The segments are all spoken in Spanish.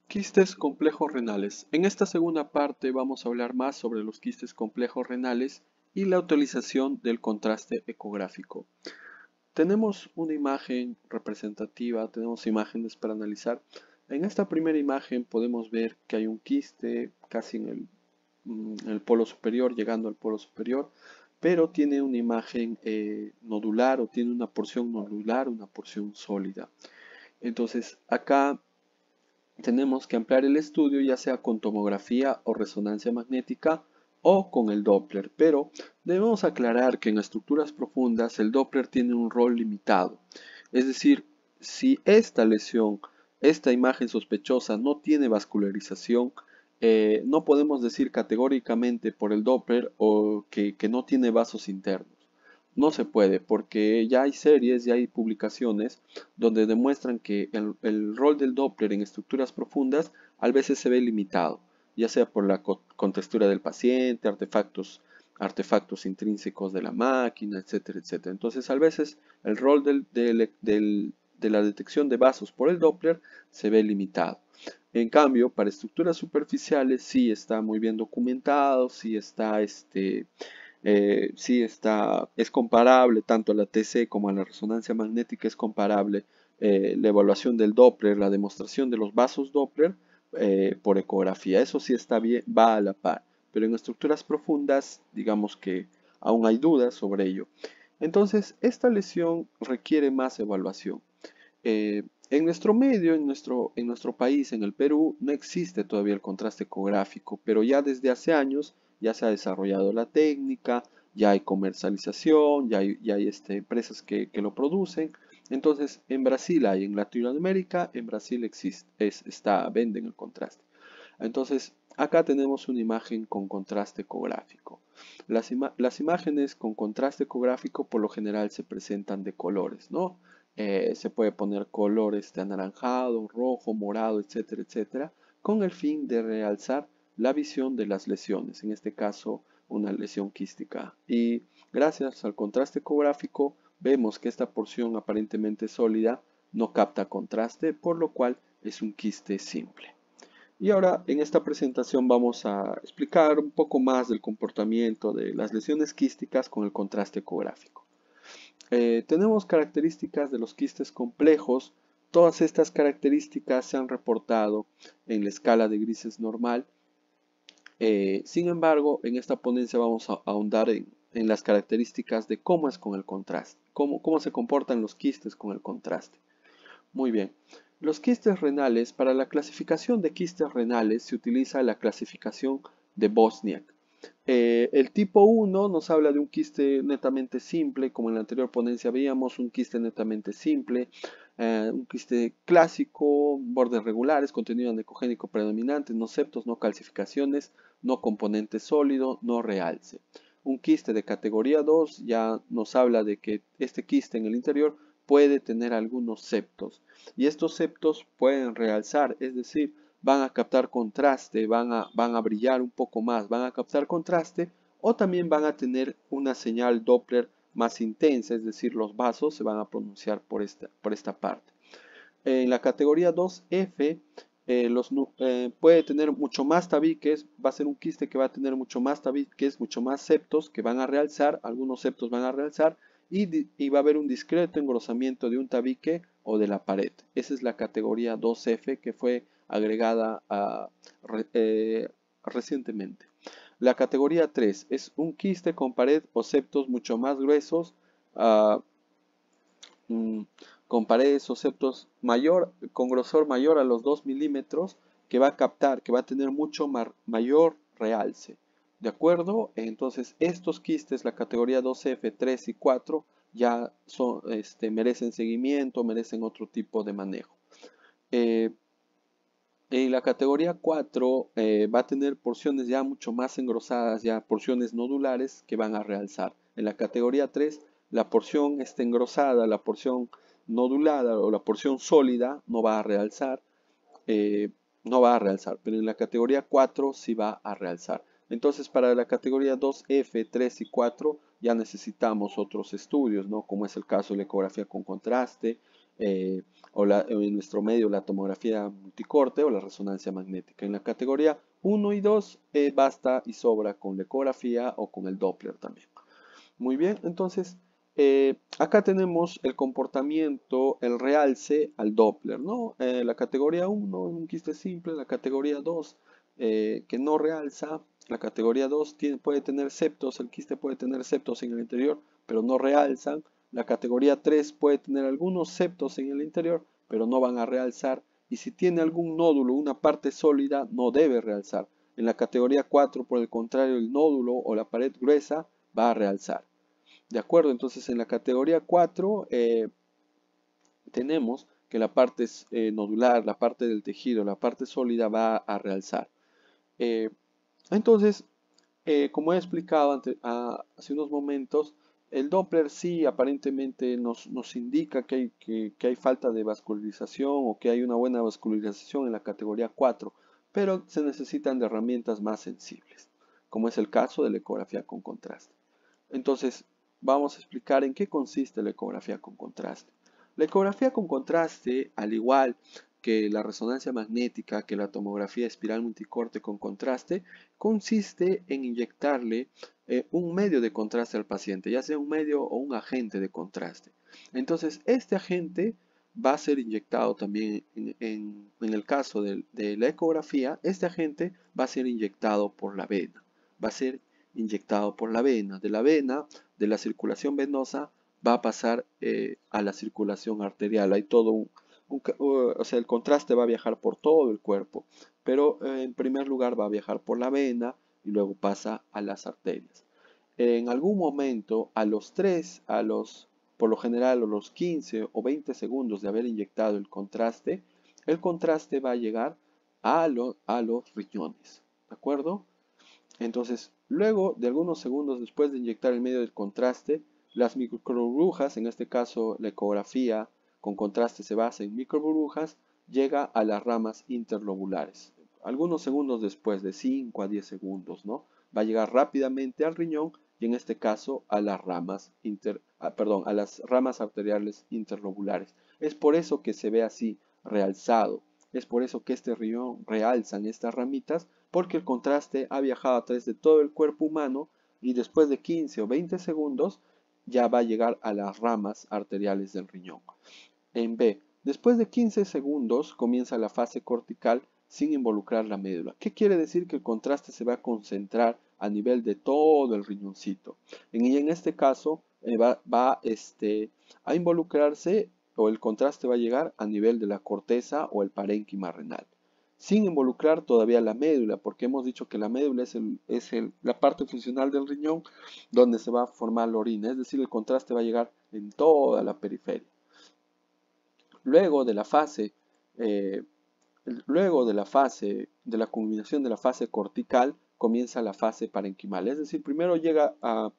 Quistes complejos renales. En esta segunda parte vamos a hablar más sobre los quistes complejos renales y la utilización del contraste ecográfico. Tenemos una imagen representativa, tenemos imágenes para analizar. En esta primera imagen podemos ver que hay un quiste casi en el polo superior, llegando al polo superior, pero tiene una imagen nodular o tiene una porción nodular, una porción sólida. Entonces acá tenemos que ampliar el estudio ya sea con tomografía o resonancia magnética o con el Doppler, pero debemos aclarar que en estructuras profundas el Doppler tiene un rol limitado. Es decir, si esta lesión, esta imagen sospechosa no tiene vascularización, no podemos decir categóricamente por el Doppler o que no tiene vasos internos. No se puede porque ya hay series, ya hay publicaciones donde demuestran que el rol del Doppler en estructuras profundas a veces se ve limitado, ya sea por la contextura del paciente, artefactos intrínsecos de la máquina, etcétera, etcétera. Entonces, a veces el rol de la detección de vasos por el Doppler se ve limitado. En cambio, para estructuras superficiales sí está muy bien documentado, es comparable tanto a la TC como a la resonancia magnética, es comparable la evaluación del Doppler, la demostración de los vasos Doppler por ecografía. Eso sí está bien, va a la par, pero en estructuras profundas, digamos que aún hay dudas sobre ello. Entonces, esta lesión requiere más evaluación. En nuestro medio, en nuestro país, en el Perú, no existe todavía el contraste ecográfico, pero ya desde hace años ya se ha desarrollado la técnica, ya hay comercialización, ya hay empresas que lo producen. Entonces, en Brasil hay, en Latinoamérica, en Brasil venden el contraste. Entonces, acá tenemos una imagen con contraste ecográfico. Las imágenes con contraste ecográfico por lo general se presentan de colores, ¿no? Se puede poner colores de anaranjado, rojo, morado, etcétera, etcétera, con el fin de realzar la visión de las lesiones, en este caso una lesión quística. Y gracias al contraste ecográfico vemos que esta porción aparentemente sólida no capta contraste, por lo cual es un quiste simple. Y ahora en esta presentación vamos a explicar un poco más del comportamiento de las lesiones quísticas con el contraste ecográfico. Tenemos características de los quistes complejos. Todas estas características se han reportado en la escala de grises normal. Sin embargo, en esta ponencia vamos a ahondar en las características de cómo es con el contraste, cómo se comportan los quistes con el contraste. Muy bien. Los quistes renales, para la clasificación de quistes renales se utiliza la clasificación de Bosniak. El tipo 1 nos habla de un quiste netamente simple, como en la anterior ponencia veíamos, un quiste netamente simple, un quiste clásico, bordes regulares, contenido anecogénico predominante, no septos, no calcificaciones, no componente sólido, no realce. Un quiste de categoría 2 ya nos habla de que este quiste en el interior puede tener algunos septos y estos septos pueden realzar, es decir, van a captar contraste, van a brillar un poco más, van a captar contraste o también van a tener una señal Doppler más intensa, es decir, los vasos se van a pronunciar por esta parte. En la categoría 2F puede tener mucho más tabiques, va a ser un quiste que va a tener mucho más tabiques, mucho más septos que van a realzar, algunos septos van a realzar y va a haber un discreto engrosamiento de un tabique o de la pared. Esa es la categoría 2F que fue agregada recientemente. La categoría 3 es un quiste con pared o septos mucho más gruesos, uh, con paredes o septos con grosor mayor a los 2 milímetros, que va a captar, que va a tener mucho mayor realce. ¿De acuerdo? Entonces, estos quistes, la categoría 2F, 3 y 4, ya merecen seguimiento, merecen otro tipo de manejo. En la categoría 4 va a tener porciones ya mucho más engrosadas, ya porciones nodulares que van a realzar. En la categoría 3, la porción está engrosada, la porción nodulada o la porción sólida no va a realzar, eh, no va a realzar, pero en la categoría 4 sí va a realzar. Entonces, para la categoría 2F, 3 y 4 ya necesitamos otros estudios, ¿no? Como es el caso de la ecografía con contraste, o en nuestro medio la tomografía multicorte o la resonancia magnética. En la categoría 1 y 2 basta y sobra con la ecografía o con el Doppler también. Muy bien, entonces acá tenemos el comportamiento, el realce al Doppler, ¿no? La categoría 1 un quiste simple, la categoría 2 que no realza, la categoría 2 puede tener septos, el quiste puede tener septos en el interior, pero no realzan. La categoría 3 puede tener algunos septos en el interior, pero no van a realzar. Y si tiene algún nódulo, una parte sólida, no debe realzar. En la categoría 4, por el contrario, el nódulo o la pared gruesa va a realzar. ¿De acuerdo? Entonces en la categoría 4 tenemos que la parte nodular, la parte del tejido, la parte sólida va a realzar. Eh, entonces, como he explicado hace unos momentos, el Doppler sí aparentemente nos indica que hay falta de vascularización o que hay una buena vascularización en la categoría 4, pero se necesitan de herramientas más sensibles, como es el caso de la ecografía con contraste. Entonces, vamos a explicar en qué consiste la ecografía con contraste. La ecografía con contraste, al igual que la resonancia magnética, que la tomografía espiral multicorte con contraste, consiste en inyectarle un medio de contraste al paciente, ya sea un medio o un agente de contraste. Entonces, este agente va a ser inyectado también en el caso de la ecografía, este agente va a ser inyectado por la vena, va a ser inyectado por la vena. De la vena, de la circulación venosa, va a pasar a la circulación arterial. Hay todo o sea, el contraste va a viajar por todo el cuerpo, pero en primer lugar va a viajar por la vena y luego pasa a las arterias. En algún momento, por lo general, a los 15 o 20 segundos de haber inyectado el contraste va a llegar a los riñones. ¿De acuerdo? Entonces, luego de algunos segundos después de inyectar el medio del contraste, las microburbujas, en este caso la ecografía con contraste se basa en microburbujas, llega a las ramas interlobulares. Algunos segundos después, de 5 a 10 segundos, ¿no? Va a llegar rápidamente al riñón y en este caso a las a las ramas arteriales interlobulares. Es por eso que se ve así realzado. Es por eso que este riñón realzan estas ramitas, porque el contraste ha viajado a través de todo el cuerpo humano y después de 15 o 20 segundos ya va a llegar a las ramas arteriales del riñón. En B, después de 15 segundos comienza la fase cortical sin involucrar la médula. ¿Qué quiere decir? Que el contraste se va a concentrar a nivel de todo el riñoncito. En este caso va a involucrarse o el contraste va a llegar a nivel de la corteza o el parénquima renal, sin involucrar todavía la médula, porque hemos dicho que la médula es la parte funcional del riñón donde se va a formar la orina, es decir, el contraste va a llegar en toda la periferia. Luego de la fase, eh, de la culminación de la fase cortical, comienza la fase parenquimal, es decir, primero llega a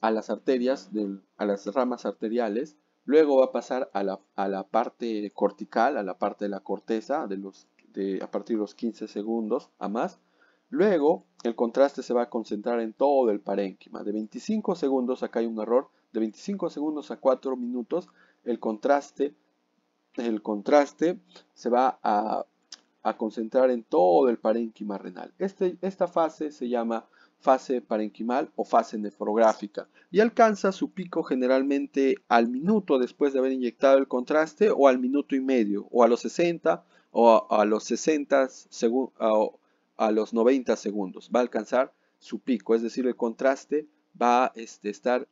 las arterias, a las ramas arteriales, luego va a pasar a la parte cortical, a la parte de la corteza, a partir de los 15 segundos a más. Luego, el contraste se va a concentrar en todo el parénquima. De 25 segundos, acá hay un error, de 25 segundos a 4 minutos, el contraste se va a concentrar en todo el parénquima renal. Esta fase se llama fase parenquimal o fase nefrográfica y alcanza su pico generalmente al minuto después de haber inyectado el contraste o al minuto y medio o a los 60 o a los 60 a los 90 segundos. Va a alcanzar su pico, es decir, el contraste va a estar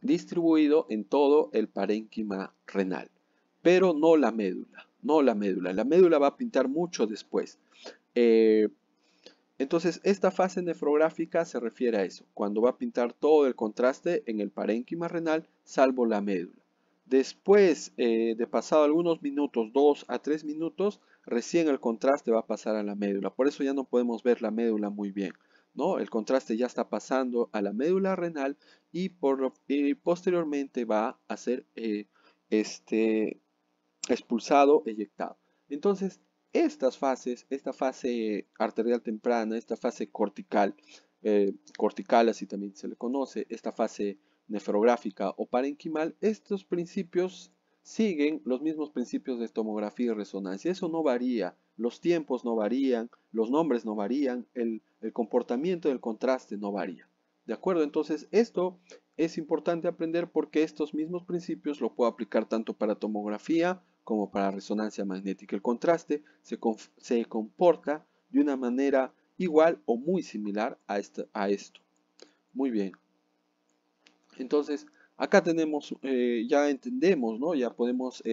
distribuido en todo el parénquima renal, pero no la médula, no la médula. La médula va a pintar mucho después. Entonces, esta fase nefrográfica se refiere a eso, cuando va a pintar todo el contraste en el parénquima renal, salvo la médula. Después de pasado algunos minutos, 2 a 3 minutos, recién el contraste va a pasar a la médula. Por eso ya no podemos ver la médula muy bien, ¿no? El contraste ya está pasando a la médula renal y posteriormente va a ser expulsado, eyectado. Entonces, esta fase arterial temprana, esta fase cortical así también se le conoce, esta fase nefrográfica o parenquimal, estos principios siguen los mismos principios de tomografía y resonancia. Eso no varía, los tiempos no varían, los nombres no varían, el comportamiento del contraste no varía. ¿De acuerdo? Entonces, esto es importante aprender porque estos mismos principios lo puedo aplicar tanto para tomografía como para resonancia magnética. El contraste se comporta de una manera igual o muy similar a esto. Muy bien. Entonces, acá tenemos, ya entendemos, ¿no? Ya podemos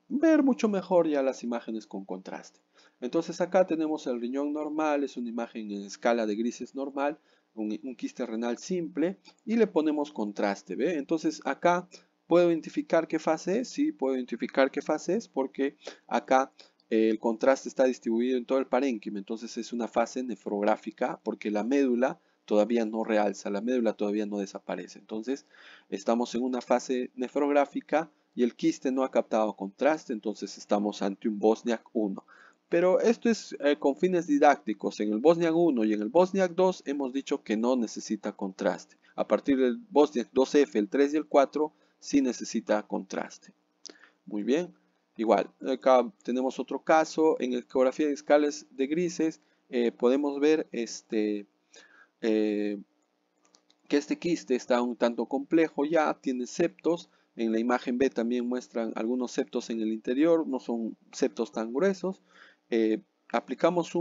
ver mucho mejor ya las imágenes con contraste. Entonces, acá tenemos el riñón normal, es una imagen en escala de grises normal, un quiste renal simple, y le ponemos contraste, ¿ve? Entonces, acá puedo identificar qué fase es, sí, puedo identificar qué fase es, porque acá el contraste está distribuido en todo el parénquima, entonces es una fase nefrográfica, porque la médula todavía no realza, la médula todavía no desaparece. Entonces, estamos en una fase nefrográfica y el quiste no ha captado contraste, entonces estamos ante un Bosniak 1. Pero esto es con fines didácticos. En el Bosniak 1 y en el Bosniak 2 hemos dicho que no necesita contraste. A partir del Bosniak 2F, el 3 y el 4 sí necesita contraste. Muy bien. Igual, acá tenemos otro caso. En ecografía de escalas de grises podemos ver que este quiste está un tanto complejo ya, tiene septos. En la imagen B también muestran algunos septos en el interior, no son septos tan gruesos. Eh, aplicamos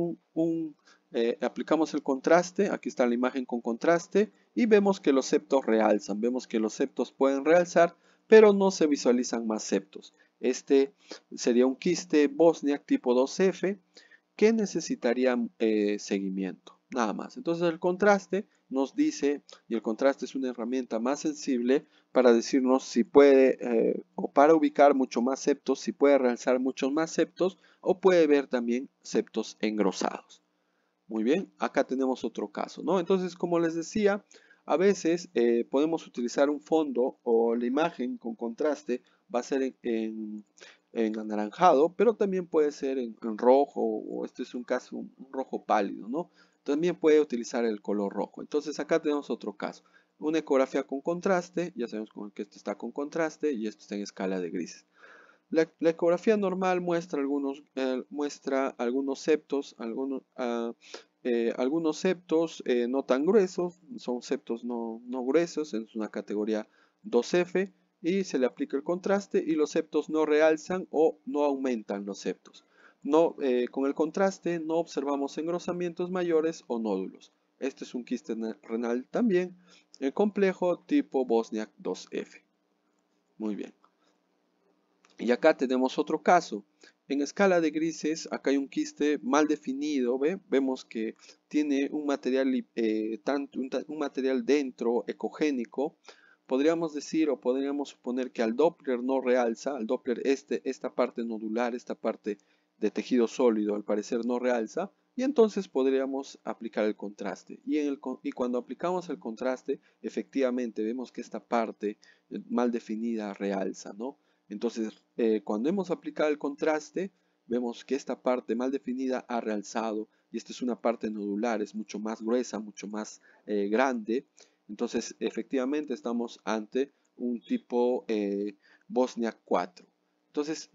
aplicamos el contraste, aquí está la imagen con contraste, y vemos que los septos realzan, vemos que los septos pueden realzar, pero no se visualizan más septos. Este sería un quiste Bosniak tipo 2F que necesitaría seguimiento, nada más. Entonces el contraste nos dice, y el contraste es una herramienta más sensible para decirnos si puede, o para ubicar mucho más septos, si puede realzar muchos más septos, o puede ver también septos engrosados. Muy bien, acá tenemos otro caso, ¿no? Entonces, como les decía, a veces podemos utilizar un fondo o la imagen con contraste va a ser en anaranjado, pero también puede ser en rojo, o este es un caso, un rojo pálido, ¿no? También puede utilizar el color rojo. Entonces, acá tenemos otro caso. Una ecografía con contraste, ya sabemos que esto está con contraste y esto está en escala de grises. La ecografía normal muestra algunos septos, algunos septos no tan gruesos, son septos no gruesos, es una categoría 2F, y se le aplica el contraste y los septos no realzan o no aumentan los septos. No, con el contraste no observamos engrosamientos mayores o nódulos. Este es un quiste renal también complejo tipo Bosniak 2F. Muy bien. Y acá tenemos otro caso. En escala de grises, acá hay un quiste mal definido, ¿ve? Vemos que tiene un material, un material dentro ecogénico. Podríamos decir o podríamos suponer que al Doppler no realza, al Doppler esta parte nodular, esta parte de tejido sólido, al parecer no realza, y entonces podríamos aplicar el contraste. Y cuando aplicamos el contraste, efectivamente vemos que esta parte mal definida realza, ¿no? Entonces, cuando hemos aplicado el contraste, vemos que esta parte mal definida ha realzado y esta es una parte nodular, es mucho más gruesa, mucho más grande. Entonces, efectivamente estamos ante un tipo Bosniak 4. Entonces,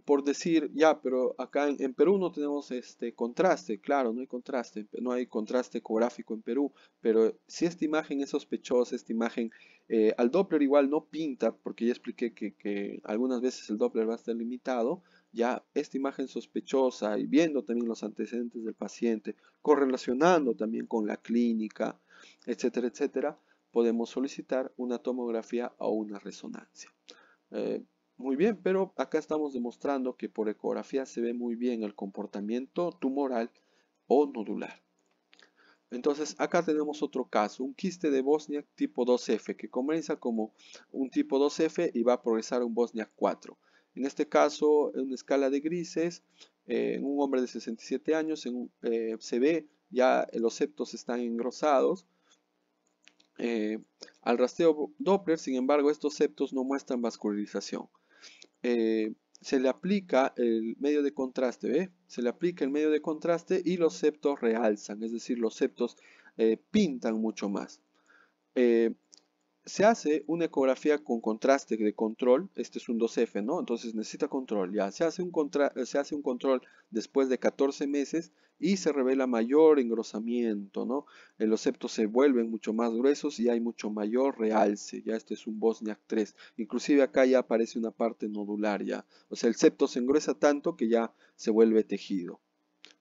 por decir, ya, pero acá en Perú no tenemos este contraste, claro, no hay contraste, no hay contraste ecográfico en Perú, pero si esta imagen es sospechosa, esta imagen al Doppler igual no pinta, porque ya expliqué que algunas veces el Doppler va a estar limitado, ya esta imagen sospechosa y viendo también los antecedentes del paciente, correlacionando también con la clínica, etcétera, etcétera, podemos solicitar una tomografía o una resonancia. Eh, muy bien, pero acá estamos demostrando que por ecografía se ve muy bien el comportamiento tumoral o nodular. Entonces acá tenemos otro caso, un quiste de Bosniak tipo 2F que comienza como un tipo 2F y va a progresar a un Bosniak 4. En este caso, en una escala de grises, en un hombre de 67 años se ve ya los septos están engrosados. Al rastreo Doppler, sin embargo, estos septos no muestran vascularización. Se le aplica el medio de contraste, ¿ve? Se le aplica el medio de contraste y los septos realzan, es decir, los septos pintan mucho más. se hace una ecografía con contraste de control, este es un 2F, ¿no? Entonces necesita control, ya, se hace un control después de 14 meses y se revela mayor engrosamiento, ¿no? Los septos se vuelven mucho más gruesos y hay mucho mayor realce, ya este es un Bosniak 3, inclusive acá ya aparece una parte nodular ya, o sea el septo se engruesa tanto que ya se vuelve tejido.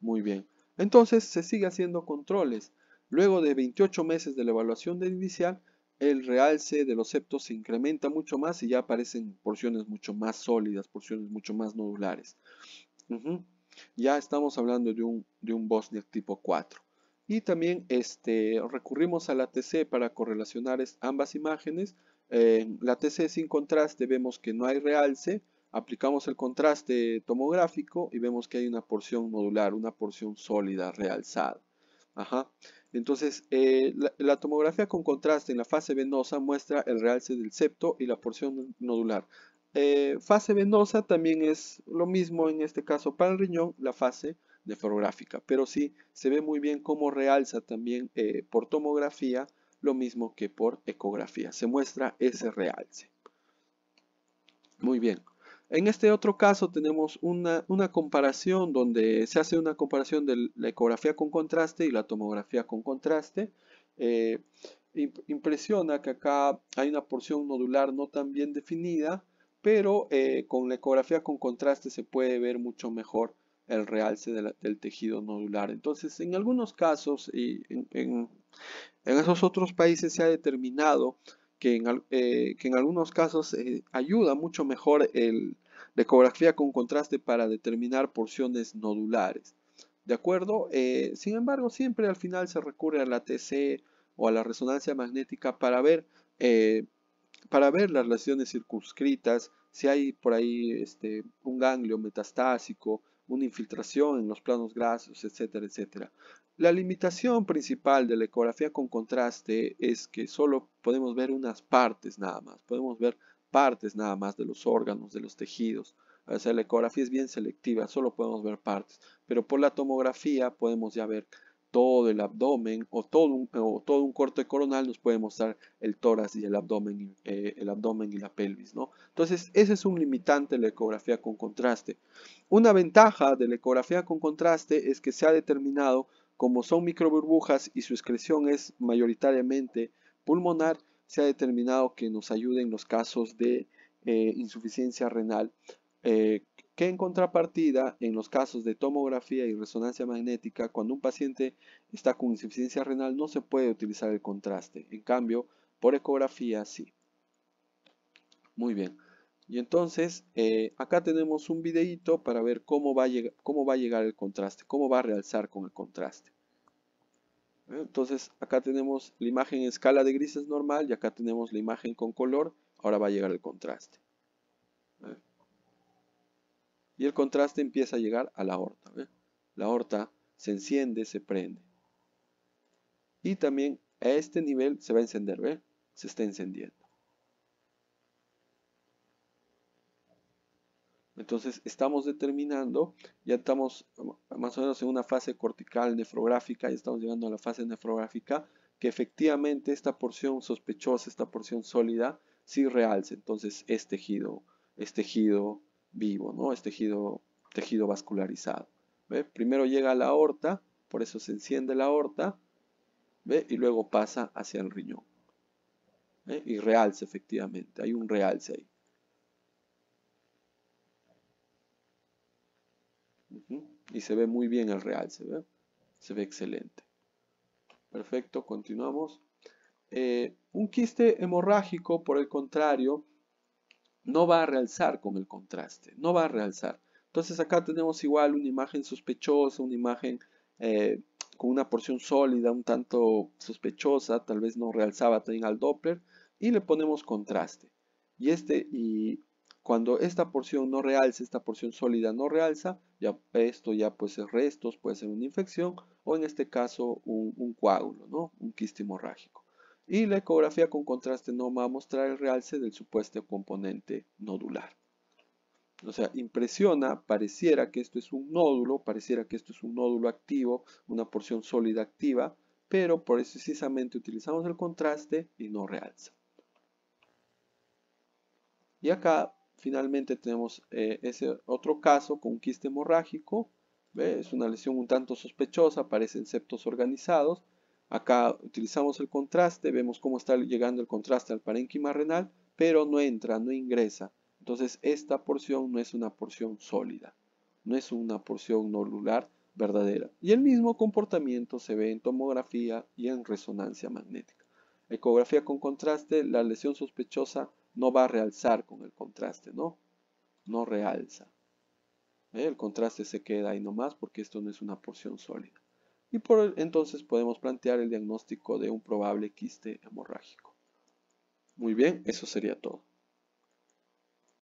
Muy bien, entonces se sigue haciendo controles. Luego de 28 meses de la evaluación del inicial, el realce de los septos se incrementa mucho más y ya aparecen porciones mucho más sólidas, porciones mucho más nodulares. Ujú. Ya estamos hablando de un Bosniak tipo 4. Y también recurrimos a la TC para correlacionar ambas imágenes. En la TC sin contraste vemos que no hay realce. Aplicamos el contraste tomográfico y vemos que hay una porción nodular, una porción sólida, realzada. Ajá. Entonces, la tomografía con contraste en la fase venosa muestra el realce del septo y la porción nodular. Fase venosa también es lo mismo en este caso para el riñón, la fase nefrográfica, pero sí se ve muy bien cómo realza también por tomografía lo mismo que por ecografía. Se muestra ese realce. Muy bien. En este otro caso tenemos una comparación donde se hace una comparación de la ecografía con contraste y la tomografía con contraste. Eh, Impresiona que acá hay una porción nodular no tan bien definida, pero con la ecografía con contraste se puede ver mucho mejor el realce del tejido nodular. Entonces, en algunos casos y en esos otros países se ha determinado que en algunos casos ayuda mucho mejor la ecografía con contraste para determinar porciones nodulares. ¿De acuerdo? Sin embargo, siempre al final se recurre a la TC o a la resonancia magnética eh, para ver las lesiones circunscritas, si hay por ahí un ganglio metastásico, una infiltración en los planos grasos, etcétera, etcétera. La limitación principal de la ecografía con contraste es que solo podemos ver unas partes nada más, podemos ver partes nada más de los órganos, de los tejidos. O sea, la ecografía es bien selectiva, solo podemos ver partes, pero por la tomografía podemos ya ver todo el abdomen o todo un corte coronal nos puede mostrar el tórax y el abdomen y la pelvis, ¿no? Entonces, ese es un limitante de la ecografía con contraste. Una ventaja de la ecografía con contraste es que se ha determinado, como son microburbujas y su excreción es mayoritariamente pulmonar, se ha determinado que nos ayuda en los casos de insuficiencia renal, eh, que en contrapartida, en los casos de tomografía y resonancia magnética, cuando un paciente está con insuficiencia renal no se puede utilizar el contraste. En cambio, por ecografía sí. Muy bien. Y entonces, acá tenemos un videíto para ver cómo va a llegar el contraste, cómo va a realzar con el contraste. Entonces, acá tenemos la imagen en escala de grises normal y acá tenemos la imagen con color. Ahora va a llegar el contraste. Y el contraste empieza a llegar a la aorta. La aorta se enciende, se prende. Y también a este nivel se va a encender, ¿ve? Se está encendiendo. Entonces estamos determinando, ya estamos más o menos en una fase cortical nefrográfica, y estamos llegando a la fase nefrográfica, que efectivamente esta porción sospechosa, esta porción sólida, sí realce. Entonces es tejido vivo, ¿no? Es tejido vascularizado. ¿Ve? Primero llega a la aorta, por eso se enciende la aorta, ¿ve? Y luego pasa hacia el riñón. ¿Ve? Y realce efectivamente, hay un realce ahí. Y se ve muy bien el realce, ¿ve? Se ve excelente. Perfecto, continuamos. Un quiste hemorrágico, por el contrario, no va a realzar con el contraste, no va a realzar. Entonces acá tenemos igual una imagen sospechosa, una imagen eh, con una porción sólida, un tanto sospechosa, tal vez no realzaba también al Doppler, y le ponemos contraste. Y cuando esta porción no realza, esta porción sólida no realza, ya esto ya puede ser restos, puede ser una infección, o en este caso un coágulo, ¿no? Un quiste hemorrágico. Y la ecografía con contraste no va a mostrar el realce del supuesto componente nodular. O sea, impresiona, pareciera que esto es un nódulo, pareciera que esto es un nódulo activo, una porción sólida activa, pero precisamente utilizamos el contraste y no realza. Y acá finalmente tenemos ese otro caso con un quiste hemorrágico. ¿Ve? Es una lesión un tanto sospechosa, aparecen septos organizados. Acá utilizamos el contraste, vemos cómo está llegando el contraste al parénquima renal, pero no entra, no ingresa. Entonces esta porción no es una porción sólida, no es una porción nolular verdadera. Y el mismo comportamiento se ve en tomografía y en resonancia magnética. Ecografía con contraste, la lesión sospechosa no va a realzar con el contraste, ¿no? No realza. El contraste se queda ahí nomás porque esto no es una porción sólida. Y entonces podemos plantear el diagnóstico de un probable quiste hemorrágico. Muy bien, eso sería todo.